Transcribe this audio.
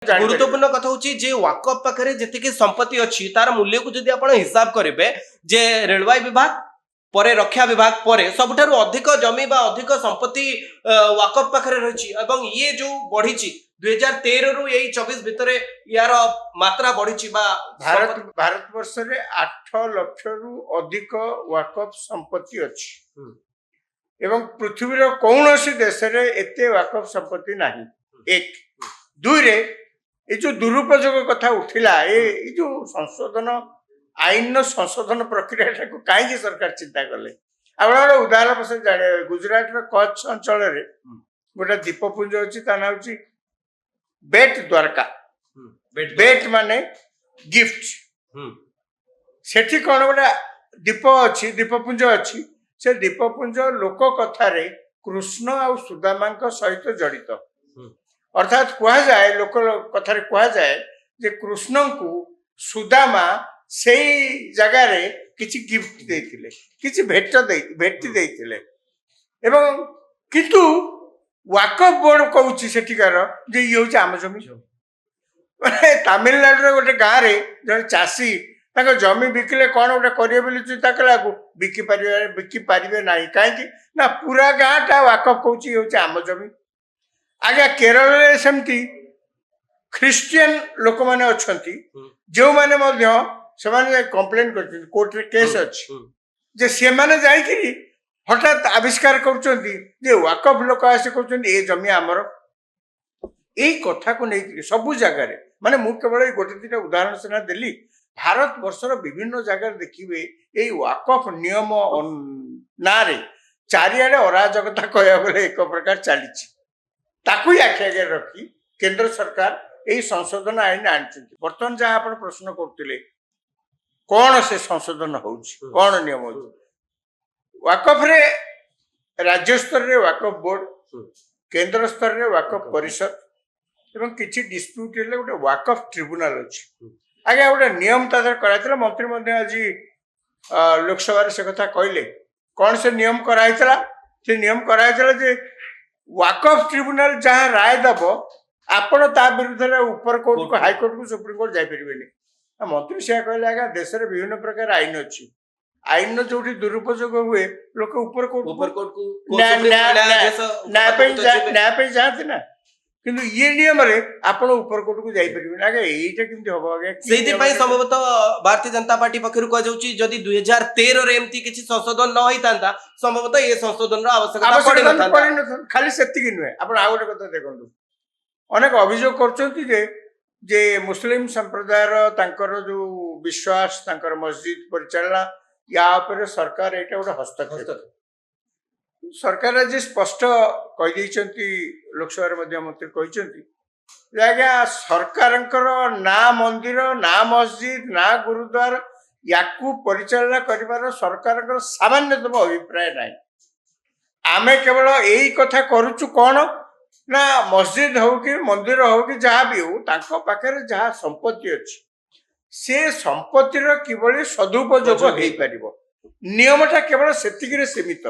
गुरुत्वपूर्ण कथा होची जे वाकफ पाखरे जेतिके संपत्ति अछि तार मूल्य को जदि आपण हिसाब करिवे जे रेलवाई विभाग परे रक्षा विभाग परे सबठारु अधिक जमी बा अधिक संपत्ति वाकफ पाखरे रहिछि एवं ये जो बढ़िछि 2013 रु एई 24 भितरे यार मात्रा बढ़िछि बा भारत वर्ष रे 8 लाख रु अधिक वाकफ संपत्ति अछि एवं पृथ्वी रो कौनसी देश रे एते वाकफ संपत्ति नाही। एक दुई रे ये जो दुरुपयोग कथा उठिला ये जो संशोधन आईन संशोधन प्रक्रिया कहीं सरकार चिंता कले आप उदाहरण प्रसंग जाने गुजरात कच्छ अंचल गोटे दीपपुंज अच्छी ता ना बेट द्वारका बेट माने गिफ्ट सेठी कौन गोटे दीप अच्छी दीपपुंज अच्छी से दीपपुंज लोक कथार कृष्ण आ सुदामा सहित जड़ित अर्थात कह जाए लोक कथार कह जाए जे कृष्ण को सुदामा से जगार किसी गिफ्ट देथिले किसी भेट देथिले एवं किंतु वाकफ बोर्ड कहूँ सेठिकार जे ये हूँ आम जमी तमिलनाडु गोटे गाँव में जन चाषी जमी बिकिले कौन गोटे करेंगे बोली चिंता कला बिकिपारे ना कहीं ना पूरा गाँटा वाकफ कहूँ ये हूँ आम जमी आज्ञा केरल सेमती ख्रिस्टियन लोक मैंने अच्छा जो मैंने कंप्लेन कर कोर्ट रे केस अच्छी जे से माने जाइकरी हठात आविष्कार कर वाकफ लोक आसे कहते ये जमी आमर यही कथा को नहीं सबू जगार माने मु केवल गोटे दिन उदाहरण सीना देली भारत वर्षर विभिन्न जगह देखिए यही वाकफ नियम ना चारिआडे अराजकता कहया बेले एक प्रकार चली ताकू आखि आगे रखी केंद्र सरकार यही संशोधन आईन आनी बर्तमान जहाँ आप प्रश्न करते कौन से संशोधन हो कौन नियम हो वाकफ रे राज्य स्तर रे वाकफ बोर्ड केंद्र स्तर रे वाकफ परिषद एवं किसी डिस्प्यूट हेले गोटे वाकफ ट्रिब्यूनल अच्छी आगे गोटे नियम तादर कराइला मंत्री आज लोकसभा से कथा कहले कौन से नियम कराइला से नियम कराइला जे वाकफ ट्रिब्यूनल जहाँ राय दब आपण ता विरुद्ध ऊपर कोर्ट को हाईकोर्ट को सुप्रीम कोर्ट जापर मंत्री से कहले आगे देश में विभिन्न प्रकार आईन अच्छी आईन जो दुरुपयोग हुए लोक ऊपर कोर्ट को न्याय जाते ना किंतु ये नियम रे आपण ऊपर कोर्ट को जापर आगे यहीटा केमती हम आगे संभवतः भारतीय जनता पार्टी पक्षर कहुची जदि 2013 रे एमती किछि संशोधन न होइतांता संभवतः ये संशोधन आवश्यकता पड़ी न खाली सेतिकी नुहे आपण आ गोटे कथा देखंतु अनेक अभियोग करछंती जे मुस्लिम संप्रदायर तांकर जो विश्वास तांकर मस्जिद परिचालना या पर सरकार एटा गोटे हस्तक्षेप सरकार आज स्पष्ट कही लोकसभा मंत्री कहते आज्ञा सरकार ना मंदिर ना मस्जिद ना गुरुद्वार या परिचालना कर सरकार सामान्यतम अभिप्राय ना आमे केवल यही कथा करुचु कौन ना मस्जिद हो कि मंदिर हो कि जहाँ भी हो तांको पाखरे जहाँ संपत्ति अच्छी से संपत्तिर किभली सदुपयोग हो पारिबो नियमटा केवल सेतिकिरे सीमित